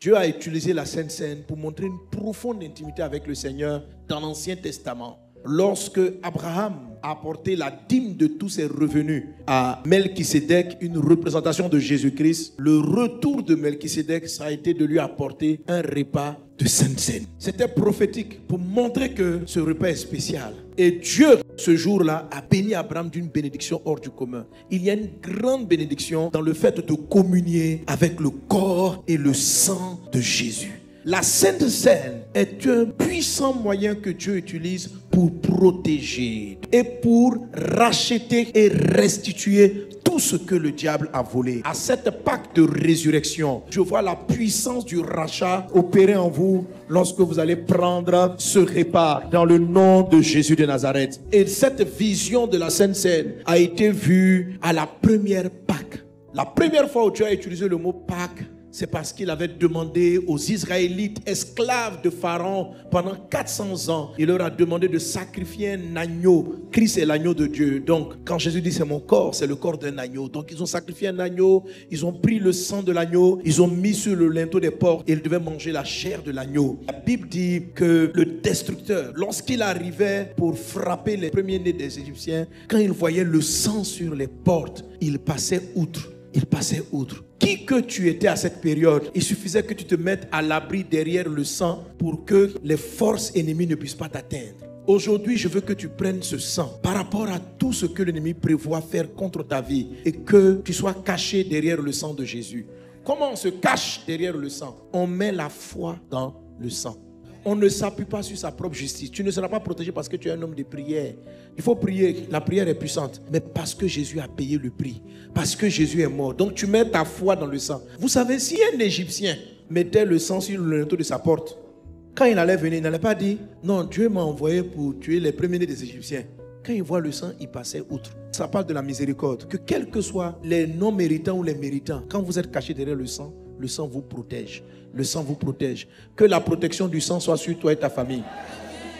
Dieu a utilisé la Sainte Seine pour montrer une profonde intimité avec le Seigneur dans l'Ancien Testament. Lorsque Abraham a apporté la dîme de tous ses revenus à Melchisédek, une représentation de Jésus-Christ, le retour de Melchisédek, ça a été de lui apporter un repas de Sainte Seine. C'était prophétique pour montrer que ce repas est spécial. Et Dieu, ce jour-là, a béni Abraham d'une bénédiction hors du commun. Il y a une grande bénédiction dans le fait de communier avec le corps et le sang de Jésus. La Sainte Seine est un puissant moyen que Dieu utilise pour protéger et pour racheter et restituer tout ce que le diable a volé. À cette Pâque de résurrection, je vois la puissance du rachat opérer en vous lorsque vous allez prendre ce repas dans le nom de Jésus de Nazareth. Et cette vision de la Sainte Seine a été vue à la première Pâque. La première fois où Dieu a utilisé le mot Pâque, c'est parce qu'il avait demandé aux Israélites, esclaves de Pharaon, pendant 400 ans, il leur a demandé de sacrifier un agneau. Christ est l'agneau de Dieu. Donc, quand Jésus dit c'est mon corps, c'est le corps d'un agneau. Donc, ils ont sacrifié un agneau, ils ont pris le sang de l'agneau, ils ont mis sur le linteau des portes et ils devaient manger la chair de l'agneau. La Bible dit que le destructeur, lorsqu'il arrivait pour frapper les premiers-nés des Égyptiens, quand il voyait le sang sur les portes, il passait outre. Il passait outre. Qui que tu étais à cette période, il suffisait que tu te mettes à l'abri derrière le sang pour que les forces ennemies ne puissent pas t'atteindre. Aujourd'hui, je veux que tu prennes ce sang par rapport à tout ce que l'ennemi prévoit faire contre ta vie et que tu sois caché derrière le sang de Jésus. Comment on se cache derrière le sang? On met la foi dans le sang. On ne s'appuie pas sur sa propre justice. Tu ne seras pas protégé parce que tu es un homme de prière. Il faut prier. La prière est puissante. Mais parce que Jésus a payé le prix. Parce que Jésus est mort. Donc tu mets ta foi dans le sang. Vous savez, si un Égyptien mettait le sang sur le linteau de sa porte, quand il allait venir, il n'allait pas dire « Non, Dieu m'a envoyé pour tuer les premiers-nés des Égyptiens ». Quand il voit le sang, il passait outre. Ça parle de la miséricorde. Que quels que soient les non-méritants ou les méritants, quand vous êtes caché derrière le sang vous protège. Le sang vous protège. Que la protection du sang soit sur toi et ta famille.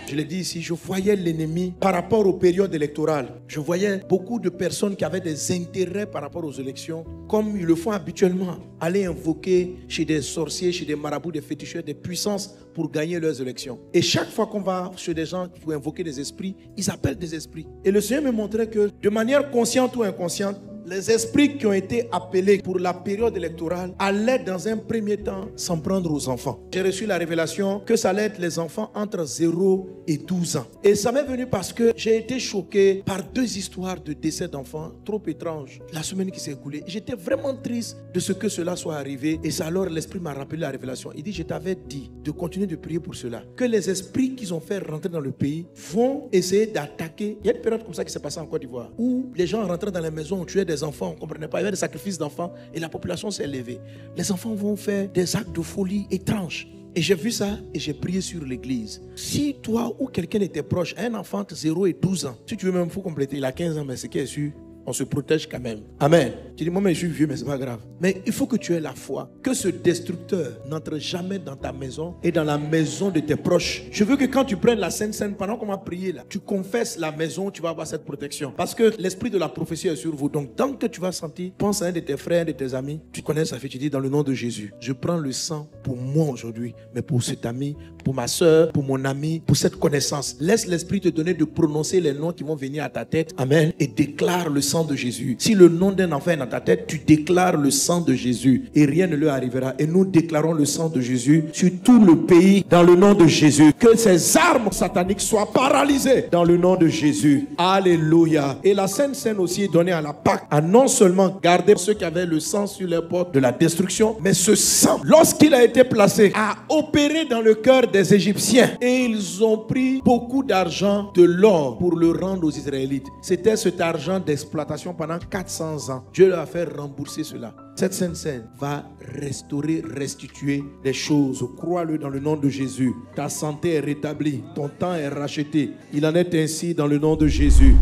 Je l'ai dit ici, je voyais l'ennemi par rapport aux périodes électorales. Je voyais beaucoup de personnes qui avaient des intérêts par rapport aux élections, comme ils le font habituellement. Aller invoquer chez des sorciers, chez des marabouts, des féticheurs, des puissances pour gagner leurs élections. Et chaque fois qu'on va chez des gens pour invoquer des esprits, ils appellent des esprits. Et le Seigneur me montrait que de manière consciente ou inconsciente, les esprits qui ont été appelés pour la période électorale allaient dans un premier temps s'en prendre aux enfants. J'ai reçu la révélation que ça allait être les enfants entre 0 et 12 ans. Et ça m'est venu parce que j'ai été choqué par 2 histoires de décès d'enfants trop étranges la semaine qui s'est écoulée. J'étais vraiment triste de ce que cela soit arrivé. Et alors l'esprit m'a rappelé la révélation. Il dit, je t'avais dit de continuer de prier pour cela. Que les esprits qu'ils ont fait rentrer dans le pays vont essayer d'attaquer. Il y a une période comme ça qui s'est passée en Côte d'Ivoire où les gens rentraient dans les maisons, tuaient des enfants, on ne comprenait pas, il y avait des sacrifices d'enfants et la population s'est élevée. Les enfants vont faire des actes de folie étranges. Et j'ai vu ça et j'ai prié sur l'église. Si toi ou quelqu'un était proche, un enfant de 0 et 12 ans, si tu veux même, il faut compléter, il a 15 ans, mais ce qui est sûr, on se protège quand même. Amen. Tu dis, moi, mais je suis vieux, mais ce n'est pas grave. Mais il faut que tu aies la foi que ce destructeur n'entre jamais dans ta maison et dans la maison de tes proches. Je veux que quand tu prennes la Sainte Seine, pendant qu'on va prier là, tu confesses la maison où tu vas avoir cette protection. Parce que l'esprit de la prophétie est sur vous. Donc, tant que tu vas sentir, pense à un de tes frères, un de tes amis, tu connais sa fille, tu dis, dans le nom de Jésus, je prends le sang pour moi aujourd'hui, mais pour cet ami, pour ma soeur, pour mon ami, pour cette connaissance. Laisse l'esprit te donner de prononcer les noms qui vont venir à ta tête. Amen. Et déclare le sang de Jésus. Si le nom d'un enfant est dans ta tête, tu déclares le sang de Jésus et rien ne lui arrivera. Et nous déclarons le sang de Jésus sur tout le pays dans le nom de Jésus. Que ces armes sataniques soient paralysées dans le nom de Jésus. Alléluia. Et la Sainte Seine aussi est donnée à la Pâque à non seulement garder ceux qui avaient le sang sur les portes de la destruction, mais ce sang, lorsqu'il a été placé, a opéré dans le cœur des Égyptiens et ils ont pris beaucoup d'argent, de l'or pour le rendre aux Israélites. C'était cet argent d'exploitation pendant 400 ans. Dieu leur a fait rembourser cela. Cette Sainte Seine va restaurer, restituer des choses. Crois-le dans le nom de Jésus. Ta santé est rétablie. Ton temps est racheté. Il en est ainsi dans le nom de Jésus.